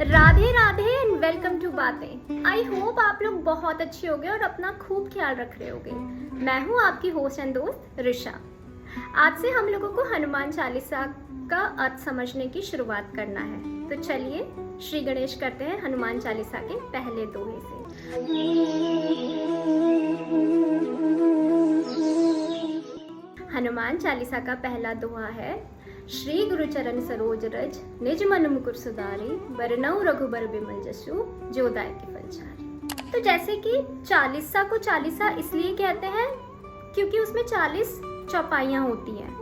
Radhe Radhe and welcome to बातें। I hope आप लोग बहुत अच्छे होंगे और अपना खूब ख्याल रख रहे होंगे। मैं हूँ आपकी होस्ट एंड दोस्त ऋषा। आज से हम लोगों को हनुमान चालीसा का अर्थ समझने की शुरुआत करना है, तो चलिए श्री गणेश करते हैं हनुमान चालीसा के पहले दोहे से। हनुमान चालीसा का पहला दोहा है, श्री गुरु चरण सरोज रज निज मन मुकुर सुधारी बरनऊ रघुबर बिमल जसु जो दायके फलचारी। तो जैसे कि चालीसा को चालीसा इसलिए कहते हैं क्योंकि उसमें 40 चौपाइयाँ होती हैं।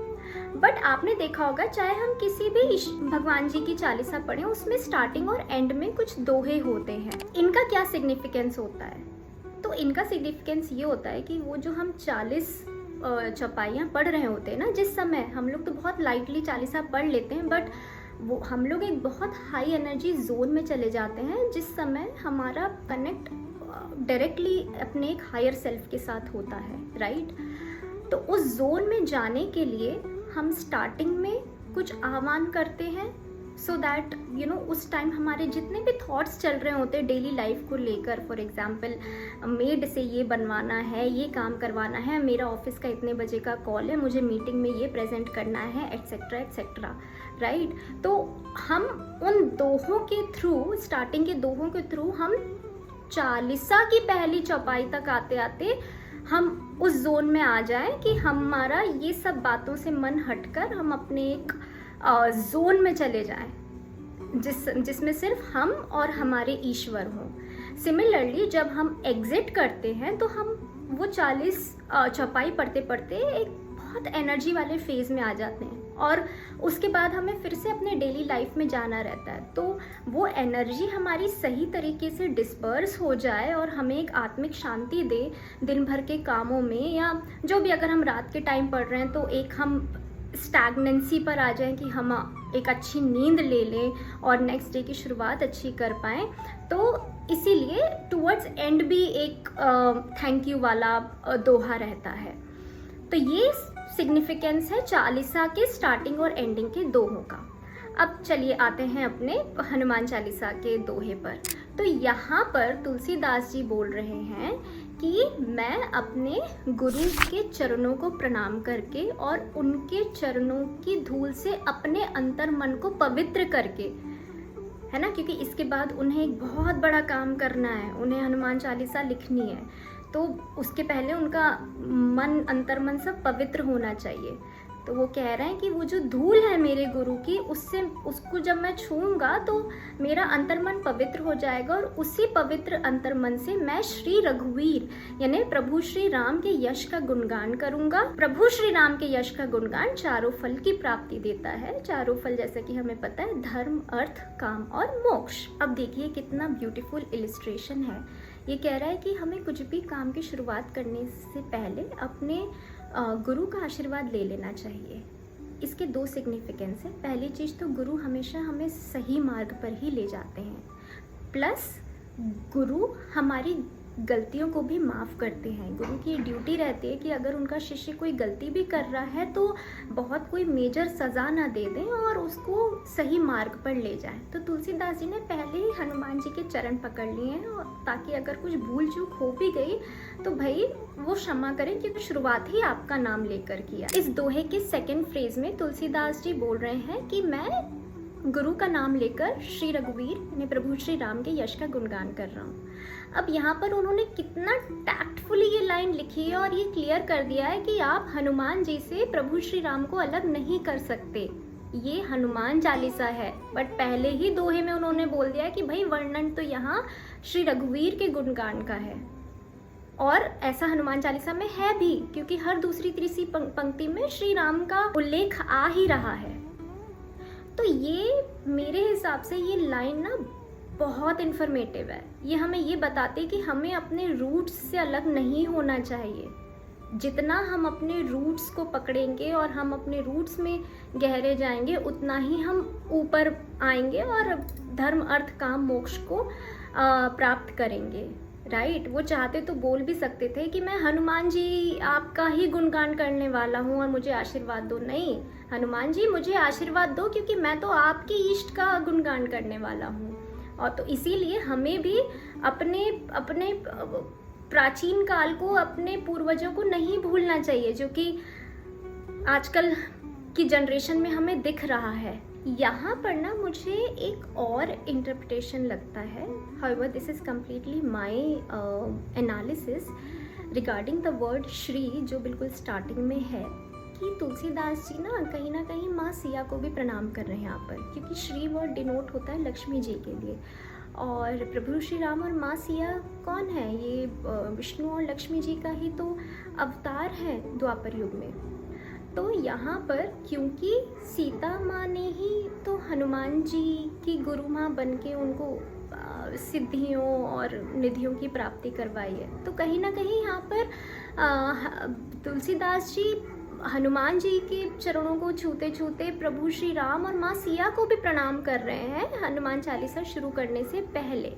बट आपने देखा होगा चाहे हम किसी भी भगवान जी की चालीसा पढ़ें, उसमें स्टार्टिंग और एंड में कुछ दोहे होते हैं। इनका क्या सिग्निफिकेंस होता है? तो इनका सिग्निफिकेंस ये होता है कि वो जो हम 40 चौपाइयाँ पढ़ रहे होते हैं ना, जिस समय हम लोग तो बहुत लाइटली चालीसा पढ़ लेते हैं, बट वो हम लोग एक बहुत हाई एनर्जी जोन में चले जाते हैं जिस समय हमारा कनेक्ट डायरेक्टली अपने एक हायर सेल्फ के साथ होता है, राइट? तो उस जोन में जाने के लिए हम स्टार्टिंग में कुछ आह्वान करते हैं सो दैट उस टाइम हमारे जितने भी थॉट्स चल रहे होते हैं डेली लाइफ को लेकर, फॉर एग्जांपल मेड से ये बनवाना है, ये काम करवाना है, मेरा ऑफिस का इतने बजे का कॉल है, मुझे मीटिंग में ये प्रेजेंट करना है, एट्सेट्रा एट्सेट्रा, राइट? तो हम उन दोहों के थ्रू, स्टार्टिंग के दोहों के थ्रू हम चालीसा की पहली चौपाई तक आते आते हम उस जोन में आ जाएं कि हमारा ये सब बातों से मन हटकर हम अपने एक जोन में चले जाएं जिसमें सिर्फ हम और हमारे ईश्वर हों। सिमिलरली जब हम एग्जिट करते हैं तो हम वो 40 चौपाई पढ़ते पढ़ते एक बहुत एनर्जी वाले फेज में आ जाते हैं और उसके बाद हमें फिर से अपने डेली लाइफ में जाना रहता है। तो वो एनर्जी हमारी सही तरीके से डिस्पर्स हो जाए और हमें एक आत्मिक शांति दे दिन भर के कामों में, या जो भी अगर हम रात के टाइम पढ़ रहे हैं तो एक हम स्टैग्नेंसी पर आ जाएं कि हम एक अच्छी नींद ले लें और नेक्स्ट डे की शुरुआत अच्छी कर पाएँ। तो इसीलिए टुवर्ड्स एंड भी एक थैंक यू वाला दोहा रहता है। तो ये सिग्निफिकेंस है चालीसा के स्टार्टिंग और एंडिंग के दोहों का। अब चलिए आते हैं अपने हनुमान चालीसा के दोहे पर। तो यहाँ पर तुलसीदास जी बोल रहे हैं कि मैं अपने गुरु के चरणों को प्रणाम करके और उनके चरणों की धूल से अपने अंतर मन को पवित्र करके, है ना, क्योंकि इसके बाद उन्हें एक बहुत बड़ा काम करना है, उन्हें हनुमान चालीसा लिखनी है, तो उसके पहले उनका मन अंतर मन सब पवित्र होना चाहिए। तो वो कह रहे हैं कि वो जो धूल है मेरे गुरु की, उसको जब मैं छूऊंगा तो मेरा अंतर्मन पवित्र हो जाएगा और उसी पवित्र अंतर्मन से मैं श्री रघुवीर यानी प्रभु श्री राम के यश का गुणगान करूंगा। प्रभु श्री राम के यश का गुणगान चारों फल की प्राप्ति देता है। चारों फल जैसे कि हमें पता है, धर्म, अर्थ, काम और मोक्ष। अब देखिए कितना ब्यूटीफुल इलिस्ट्रेशन है। ये कह रहा है कि हमें कुछ भी काम की शुरुआत करने से पहले अपने गुरु का आशीर्वाद ले लेना चाहिए। इसके 2 सिग्निफिकेंस है। पहली चीज़ तो गुरु हमेशा हमें सही मार्ग पर ही ले जाते हैं, प्लस गुरु हमारी गलतियों को भी माफ़ करते हैं। गुरु की ड्यूटी रहती है कि अगर उनका शिष्य कोई गलती भी कर रहा है तो बहुत कोई मेजर सज़ा ना दे दें और उसको सही मार्ग पर ले जाएं। तो तुलसीदास जी ने पहले ही हनुमान जी के चरण पकड़ लिए हैं और ताकि अगर कुछ भूल चूक हो भी गई तो भाई वो क्षमा करें, क्योंकि शुरुआत ही आपका नाम लेकर किया। इस दोहे के सेकेंड फ्रेज में तुलसीदास जी बोल रहे हैं कि मैं गुरु का नाम लेकर श्री रघुवीर यानी प्रभु श्री राम के यश का गुणगान कर रहा हूँ। अब यहाँ पर उन्होंने कितना टैक्टफुली ये लाइन लिखी है और ये क्लियर कर दिया है कि आप हनुमान जी से प्रभु श्री राम को अलग नहीं कर सकते। ये हनुमान चालीसा है, बट पहले ही दोहे में उन्होंने बोल दिया कि भाई वर्णन तो यहाँ श्री रघुवीर के गुणगान का है, और ऐसा हनुमान चालीसा में है भी, क्योंकि हर दूसरी तीसरी पंक्ति में श्री राम का उल्लेख आ ही रहा है। तो ये मेरे हिसाब से ये लाइन ना बहुत इन्फॉर्मेटिव है। ये हमें ये बताते कि हमें अपने रूट्स से अलग नहीं होना चाहिए। जितना हम अपने रूट्स को पकड़ेंगे और हम अपने रूट्स में गहरे जाएंगे, उतना ही हम ऊपर आएंगे और धर्म, अर्थ, काम, मोक्ष को प्राप्त करेंगे, राइट? वो चाहते तो बोल भी सकते थे कि मैं हनुमान जी आपका ही गुणगान करने वाला हूँ और मुझे आशीर्वाद दो। नहीं, हनुमान जी मुझे आशीर्वाद दो क्योंकि मैं तो आपके इष्ट का गुणगान करने वाला हूँ। और तो इसीलिए हमें भी अपने अपने प्राचीन काल को, अपने पूर्वजों को नहीं भूलना चाहिए, जो कि आजकल की जनरेशन में हमें दिख रहा है। यहाँ पर ना मुझे एक और इंटरप्रिटेशन लगता है, however this is completely my analysis regarding the word Shri, जो बिल्कुल स्टार्टिंग में है, कि तुलसीदास जी ना कहीं माँ सिया को भी प्रणाम कर रहे हैं यहाँ पर, क्योंकि श्री वर्ड डिनोट होता है लक्ष्मी जी के लिए। और प्रभु श्री राम और माँ सिया कौन है? ये विष्णु और लक्ष्मी जी का ही तो अवतार है द्वापर युग में। तो यहाँ पर क्योंकि सीता माँ ने ही तो हनुमान जी की गुरु माँ बन के उनको सिद्धियों और निधियों की प्राप्ति करवाई है, तो कहीं ना कहीं यहाँ पर तुलसीदास जी हनुमान जी के चरणों को छूते छूते प्रभु श्री राम और माँ सिया को भी प्रणाम कर रहे हैं हनुमान चालीसा शुरू करने से पहले।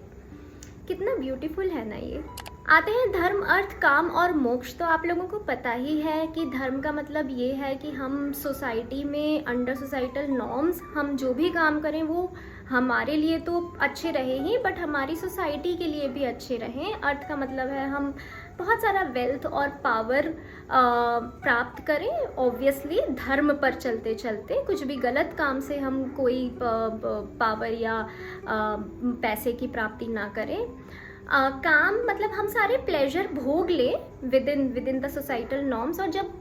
कितना ब्यूटीफुल है ना ये। आते हैं धर्म, अर्थ, काम और मोक्ष। तो आप लोगों को पता ही है कि धर्म का मतलब ये है कि हम सोसाइटी में अंडर सोसाइटल नॉर्म्स हम जो भी काम करें वो हमारे लिए तो अच्छे रहे ही, बट हमारी सोसाइटी के लिए भी अच्छे रहें। अर्थ का मतलब है हम बहुत सारा वेल्थ और पावर प्राप्त करें, ऑब्वियसली धर्म पर चलते चलते कुछ भी गलत काम से हम कोई पावर या पैसे की प्राप्ति ना करें। काम मतलब हम सारे प्लेजर भोग ले with in the societal norms. और जब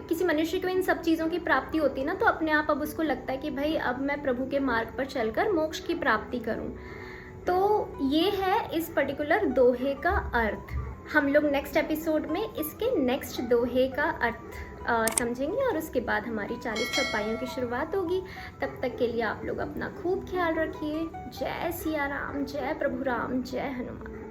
किसी मनुष्य को इन सब चीज़ों की प्राप्ति होती है ना, तो अपने आप अब उसको लगता है कि भाई अब मैं प्रभु के मार्ग पर चलकर मोक्ष की प्राप्ति करूं। तो ये है इस पर्टिकुलर दोहे का अर्थ। हम लोग नेक्स्ट एपिसोड में इसके नेक्स्ट दोहे का अर्थ समझेंगे और उसके बाद हमारी 40 चौपाइयों की शुरुआत होगी। तब तक के लिए आप लोग अपना खूब ख्याल रखिए। जय सिया राम, जय प्रभु राम, जय हनुमान।